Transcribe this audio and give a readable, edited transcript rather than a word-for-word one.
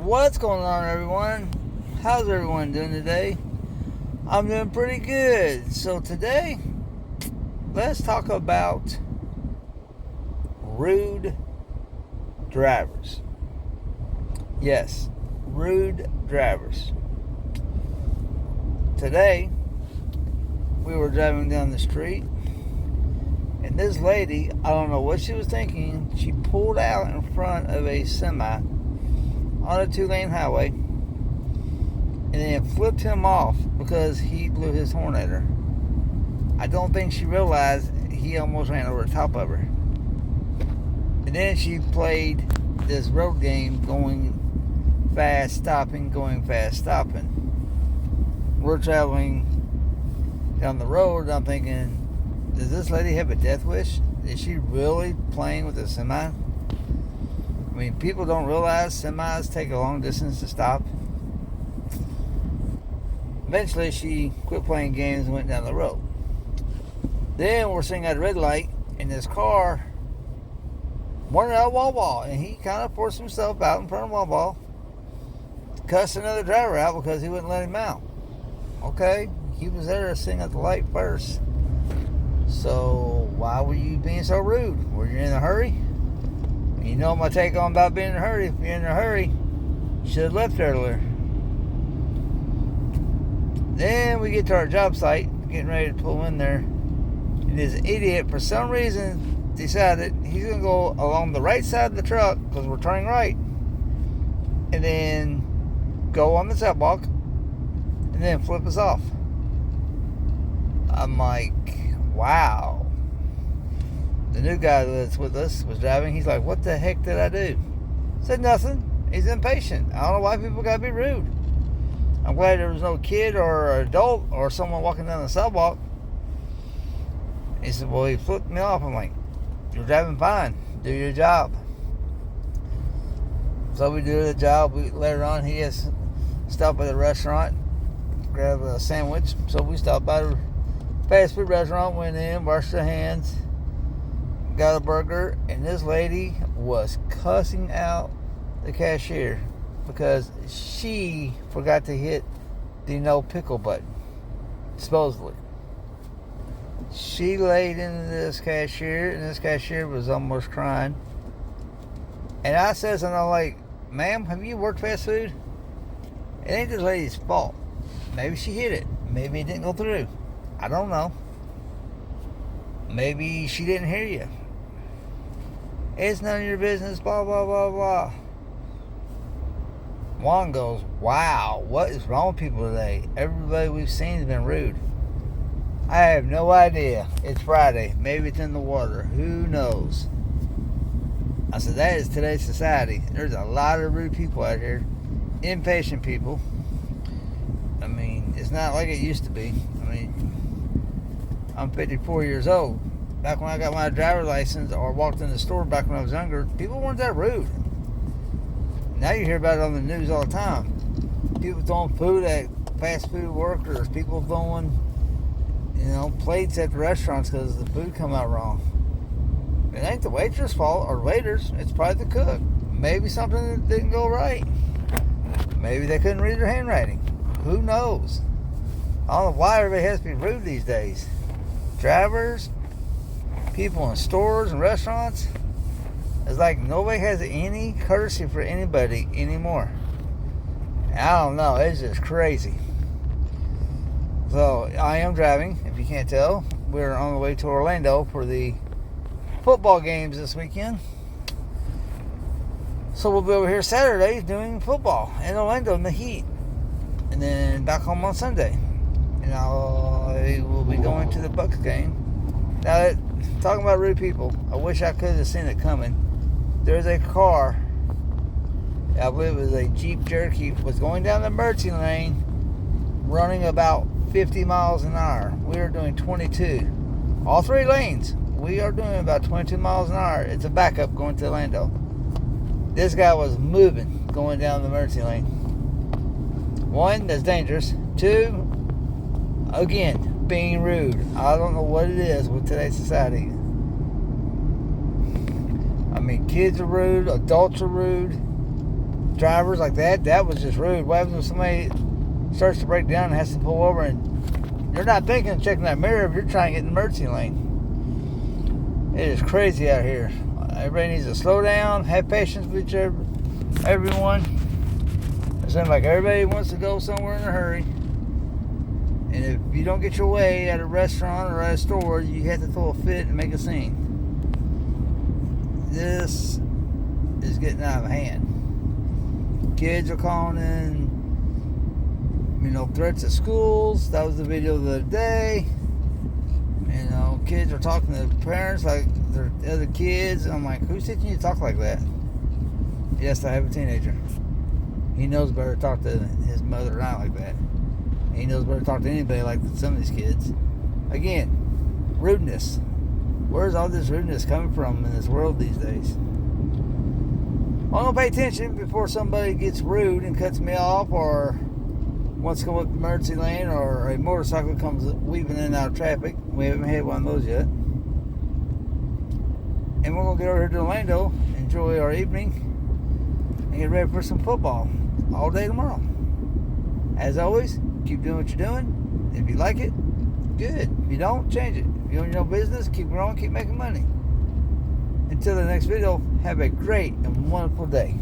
What's going on, everyone? How's everyone doing today? I'm doing pretty good. So today, let's talk about rude drivers. Yes, rude drivers. Today, we were driving down the street, and this lady, I don't know what she was thinking, she pulled out in front of a semi on a 2-lane highway and then flipped him off because he blew his horn at her. I don't think she realized he almost ran over the top of her. And then she played this road game, going fast, stopping, going fast, stopping. We're traveling down the road. I'm thinking, does this lady have a death wish? Is she really playing with a semi? I mean, people don't realize semis take a long distance to stop. Eventually, she quit playing games and went down the road. Then we're sitting at a red light, and this car wanted out of Wawa, and he kind of forced himself out in front of Wawa, cussed another driver out because he wouldn't let him out. Okay, he was there sitting at the light first. So why were you being so rude? Were you in a hurry? You know my take on about being in a hurry. If you're in a hurry, you should have left earlier. Then we get to our job site, getting ready to pull in there. And this idiot, for some reason, decided he's going to go along the right side of the truck, because we're turning right, and then go on the sidewalk, and then flip us off. I'm like, wow. The new guy that's with us was driving. He's like, what the heck did I do? Said nothing. He's impatient. I don't know why people gotta be rude. I'm glad there was no kid or adult or someone walking down the sidewalk. He said, well, he flipped me off. I'm like, you're driving fine. Do your job. So we do the job. Later on, he has stopped at a restaurant, grab a sandwich. So we stopped by a fast food restaurant, went in, washed our hands, got a burger, and this lady was cussing out the cashier because she forgot to hit the no pickle button, supposedly. She laid into this cashier, and this cashier was almost crying. And I says, and I'm like, ma'am, have you worked fast food? It ain't this lady's fault. Maybe she hit it. Maybe it didn't go through. I don't know. Maybe she didn't hear you. It's none of your business, blah, blah, blah, blah. Juan goes, wow, what is wrong with people today? Everybody we've seen has been rude. I have no idea. It's Friday. Maybe it's in the water. Who knows? I said, that is today's society. There's a lot of rude people out here. Impatient people. I mean, it's not like it used to be. I mean, I'm 54 years old. Back when I got my driver's license or walked in the store back when I was younger, people weren't that rude. Now you hear about it on the news all the time. People throwing food at fast food workers. People throwing, plates at the restaurants because the food come out wrong. It ain't the waitress' fault or waiters. It's probably the cook. Maybe something didn't go right. Maybe they couldn't read their handwriting. Who knows? I don't know why everybody has to be rude these days. Drivers, people in stores and restaurants. It's like nobody has any courtesy for anybody anymore. I don't know. It's just crazy. So I am driving, if you can't tell. We're on the way to Orlando for the football games this weekend. So we'll be over here Saturday doing football in Orlando in the heat. And then back home on Sunday. And I will be going to the Bucs game. Now, talking about rude people, I wish I could have seen it coming. There's a car, I believe it was a Jeep Cherokee, was going down the emergency lane, running about 50 miles an hour. We are doing 22. All three lanes, we are doing about 22 miles an hour. It's a backup going to Orlando. This guy was moving, going down the emergency lane. One, that's dangerous. Two, again, being rude. I don't know what it is with today's society. I mean, kids are rude, adults are rude. drivers like that was just rude. What happens when somebody starts to break down and has to pull over and you're not thinking of checking that mirror if you're trying to get in the emergency lane? It is crazy out here. Everybody needs to slow down, have patience with everyone. It seems like everybody wants to go somewhere in a hurry. And if you don't get your way at a restaurant or at a store, you have to throw a fit and make a scene. This is getting out of hand. Kids are calling in, threats at schools. That was the video the other day. Kids are talking to their parents like they're other kids. I'm like, who's teaching you to talk like that? Yes, I have a teenager. He knows better to talk to his mother and I like that. He knows better to talk to anybody like some of these kids. Again, rudeness. Where's all this rudeness coming from in this world these days? I'm going to pay attention before somebody gets rude and cuts me off, or wants to come up the emergency lane, or a motorcycle comes weaving in and out of traffic. We haven't had one of those yet. And we're going to get over here to Orlando, enjoy our evening, and get ready for some football all day tomorrow. As always, keep doing what you're doing. If you like it, good. If you don't, change it. If you own your own business, keep growing, keep making money. Until the next video, have a great and wonderful day.